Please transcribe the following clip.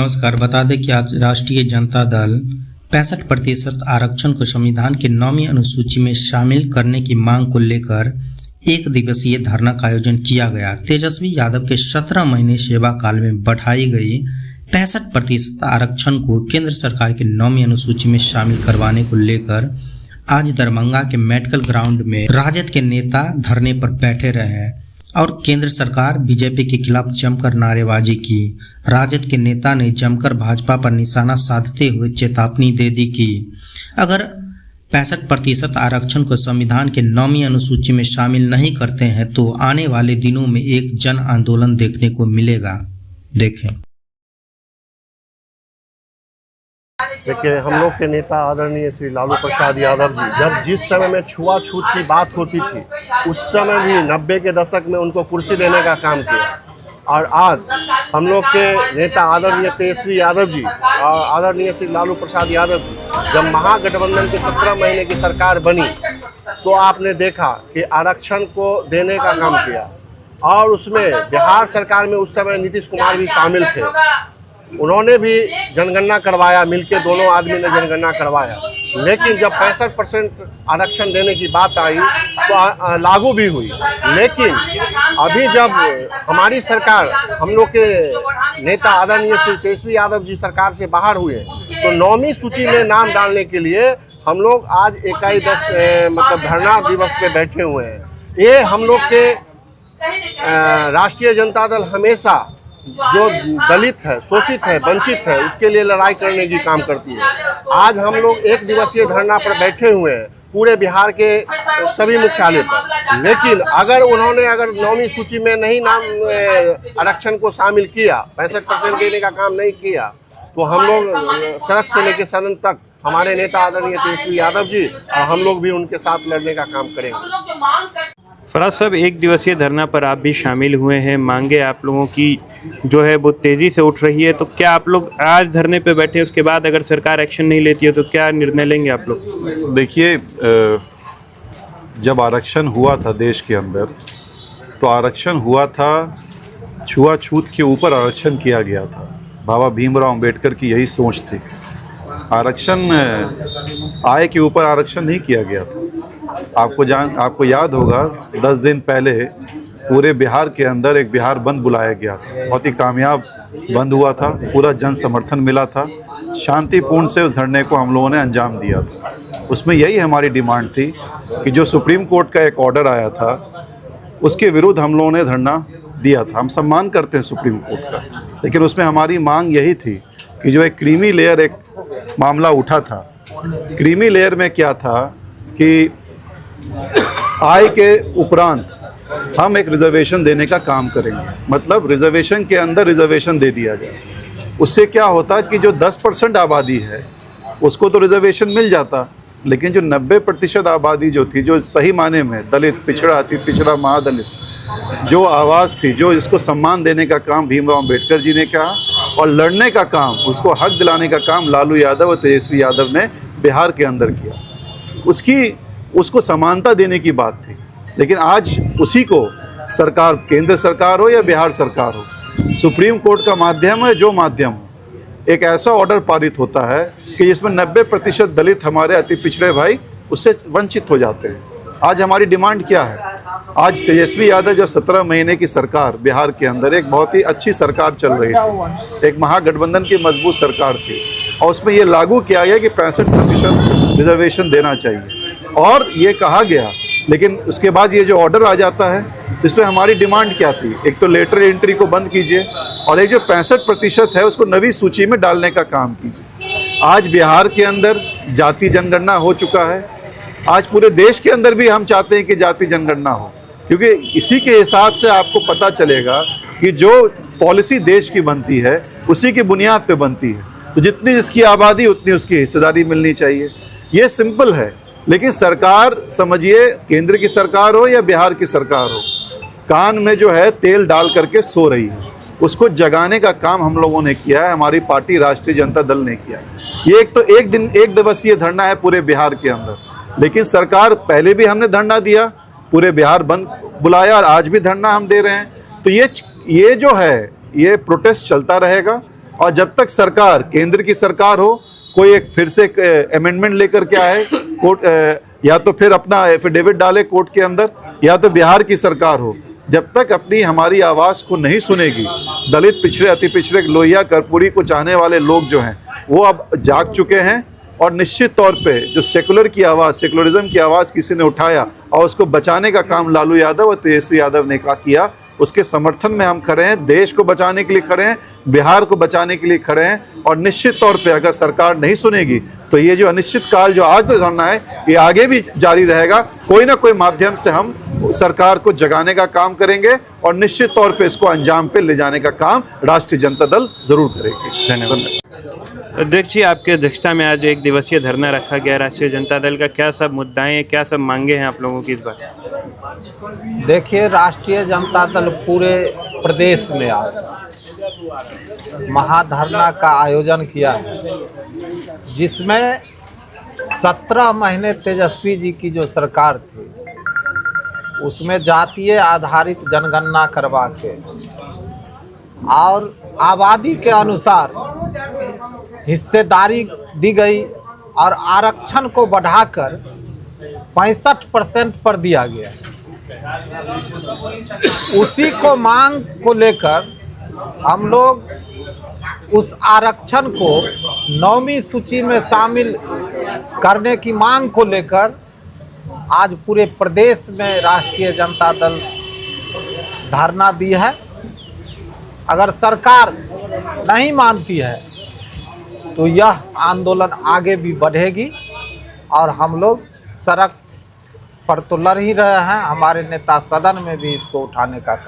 नमस्कार। बता दें कि आज राष्ट्रीय जनता दल 65% आरक्षण को संविधान के 9वीं अनुसूची में शामिल करने की मांग को लेकर एक दिवसीय धरना का आयोजन किया गया। तेजस्वी यादव के 17 महीने सेवा काल में बढ़ाई गई 65% आरक्षण को केंद्र सरकार के 9वीं अनुसूची में शामिल करवाने को लेकर आज दरभंगा के मेडिकल ग्राउंड में राजद के नेता धरने पर बैठे रहे और केंद्र सरकार बीजेपी के खिलाफ जमकर नारेबाजी की। राजद के नेता ने जमकर भाजपा पर निशाना साधते हुए चेतावनी दे दी कि अगर 65% आरक्षण को संविधान के 9वीं अनुसूची में शामिल नहीं करते हैं तो आने वाले दिनों में एक जन आंदोलन देखने को मिलेगा। देखें। देखिए, हम लोग के नेता आदरणीय श्री लालू प्रसाद यादव जी जब जिस समय में छुआछूत की बात होती थी उस समय भी 90 के दशक में उनको कुर्सी देने का काम किया और आज हम लोग के नेता आदरणीय तेजस्वी यादव जी और आदरणीय श्री लालू प्रसाद यादव जी जब महागठबंधन की 17 महीने की सरकार बनी तो आपने देखा कि आरक्षण को देने का काम किया और उसमें बिहार सरकार में उस समय नीतीश कुमार भी शामिल थे। उन्होंने भी जनगणना करवाया, मिलके दोनों आदमी ने जनगणना करवाया, लेकिन जब 65% आरक्षण देने की बात आई तो लागू भी हुई। लेकिन अभी जब हमारी सरकार, हम लोग के नेता आदरणीय श्री तेजस्वी यादव जी सरकार से बाहर हुए तो 9वीं सूची में नाम डालने के लिए हम लोग आज इकाई धरना दिवस पे बैठे हुए हैं। ये हम लोग के राष्ट्रीय जनता दल हमेशा जो दलित है, शोषित है, वंचित है, उसके लिए लड़ाई करने की काम करती है। आज हम लोग एक दिवसीय धरना पर बैठे हुए हैं पूरे बिहार के सभी मुख्यालय पर। लेकिन अगर उन्होंने 9वीं सूची में नहीं नाम आरक्षण को शामिल किया, 65% देने का काम नहीं किया, तो हम लोग सड़क से लेकर सदन तक हमारे नेता आदरणीय तेजस्वी यादव जी और हम लोग भी उनके साथ लड़ने का काम करेंगे। फराज साहब, एक दिवसीय धरना पर आप भी शामिल हुए हैं। मांगे आप लोगों की जो है वो तेज़ी से उठ रही है, तो क्या आप लोग आज धरने पे बैठे, उसके बाद अगर सरकार एक्शन नहीं लेती है तो क्या निर्णय लेंगे आप लोग? देखिए, जब आरक्षण हुआ था देश के अंदर तो आरक्षण हुआ था, छुआछूत के ऊपर आरक्षण किया गया था। बाबा भीमराव अंबेडकर की यही सोच थी। आरक्षण आय के ऊपर आरक्षण नहीं किया गया था। आपको याद होगा 10 दिन पहले पूरे बिहार के अंदर एक बिहार बंद बुलाया गया था। बहुत ही कामयाब बंद हुआ था, पूरा जन समर्थन मिला था। शांतिपूर्ण से उस धरने को हम लोगों ने अंजाम दिया था। उसमें यही हमारी डिमांड थी कि जो सुप्रीम कोर्ट का एक ऑर्डर आया था उसके विरुद्ध हम लोगों ने धरना दिया था। हम सम्मान करते हैं सुप्रीम कोर्ट का, लेकिन उसमें हमारी मांग यही थी कि जो एक क्रीमी लेयर एक मामला उठा था, क्रीमी लेयर में क्या था कि आय के उपरांत हम एक रिजर्वेशन देने का काम करेंगे। मतलब रिजर्वेशन के अंदर रिजर्वेशन दे दिया जाए। उससे क्या होता कि जो 10% आबादी है उसको तो रिजर्वेशन मिल जाता, लेकिन जो 90% आबादी जो थी, जो सही माने में दलित, पिछड़ा, अति पिछड़ा, महादलित जो आवाज़ थी, जो इसको सम्मान देने का काम भीमराव अंबेडकर जी ने कहा और लड़ने का काम, उसको हक दिलाने का काम लालू यादव और तेजस्वी यादव ने बिहार के अंदर किया। उसको समानता देने की बात थी। लेकिन आज उसी को सरकार, केंद्र सरकार हो या बिहार सरकार हो, सुप्रीम कोर्ट का माध्यम है, जो माध्यम हो, एक ऐसा ऑर्डर पारित होता है कि जिसमें 90% दलित हमारे अति पिछड़े भाई उससे वंचित हो जाते हैं। आज हमारी डिमांड क्या है? आज तेजस्वी यादव जो 17 महीने की सरकार बिहार के अंदर एक बहुत ही अच्छी सरकार चल रही थी, एक महागठबंधन की मजबूत सरकार थी और उसमें ये लागू किया गया कि 65% रिजर्वेशन देना चाहिए और ये कहा गया। लेकिन उसके बाद ये जो ऑर्डर आ जाता है, इसमें हमारी डिमांड क्या थी? एक तो लेटर एंट्री को बंद कीजिए और एक जो 65% है उसको नवी सूची में डालने का काम कीजिए। आज बिहार के अंदर जाति जनगणना हो चुका है। आज पूरे देश के अंदर भी हम चाहते हैं कि जाति जनगणना हो, क्योंकि इसी के हिसाब से आपको पता चलेगा कि जो पॉलिसी देश की बनती है उसी की बुनियाद पे बनती है। तो जितनी जिसकी आबादी उतनी उसकी हिस्सेदारी मिलनी चाहिए। ये सिंपल है। लेकिन सरकार, समझिए केंद्र की सरकार हो या बिहार की सरकार हो, कान में जो है तेल डाल करके सो रही है। उसको जगाने का काम हम लोगों ने किया है, हमारी पार्टी राष्ट्रीय जनता दल ने किया है। ये एक दिवसीय धरना है पूरे बिहार के अंदर, लेकिन सरकार, पहले भी हमने धरना दिया, पूरे बिहार बंद बुलाया और आज भी धरना हम दे रहे हैं। तो ये जो है ये प्रोटेस्ट चलता रहेगा और जब तक सरकार, केंद्र की सरकार हो, कोई एक फिर से एक अमेंडमेंट लेकर के आए कोर्ट, या तो फिर अपना एफिडेविट डाले कोर्ट के अंदर, या तो बिहार की सरकार हो, जब तक अपनी हमारी आवाज़ को नहीं सुनेगी, दलित, पिछड़े, अति पिछड़े, लोहिया, कर्पूरी को चाहने वाले लोग जो हैं वो अब जाग चुके हैं। और निश्चित तौर पे जो सेकुलर की आवाज़, सेकुलरिज्म की आवाज़ किसी ने उठाया और उसको बचाने का काम लालू यादव और तेजस्वी यादव ने किया, उसके समर्थन में हम खड़े हैं। देश को बचाने के लिए खड़े हैं, बिहार को बचाने के लिए खड़े हैं। और निश्चित तौर पे अगर सरकार नहीं सुनेगी तो ये जो अनिश्चित काल जो आज तो धरना है, ये आगे भी जारी रहेगा। कोई ना कोई माध्यम से हम सरकार को जगाने का काम करेंगे और निश्चित तौर पे इसको अंजाम पे ले जाने का काम राष्ट्रीय जनता दल जरूर करेगी। धन्यवाद। अध्यक्ष जी, आपके अध्यक्षता में आज एक दिवसीय धरना रखा गया राष्ट्रीय जनता दल का, क्या सब मुद्दाएं हैं, क्या सब मांगे हैं आप लोगों की इस बार? देखिए, राष्ट्रीय जनता दल पूरे प्रदेश में आज महाधरना का आयोजन किया है, जिसमें 17 महीने तेजस्वी जी की जो सरकार थी उसमें जातीय आधारित जनगणना करवा के और आबादी के अनुसार हिस्सेदारी दी गई और आरक्षण को बढ़ाकर 65% पर दिया गया। उसी को मांग को लेकर हम लोग उस आरक्षण को 9वीं सूची में शामिल करने की मांग को लेकर आज पूरे प्रदेश में राष्ट्रीय जनता दल धरना दी है। अगर सरकार नहीं मानती है तो यह आंदोलन आगे भी बढ़ेगी और हम लोग सड़क पर तो लड़ ही रहे हैं। हमारे नेता सदन में भी इसको उठाने का काम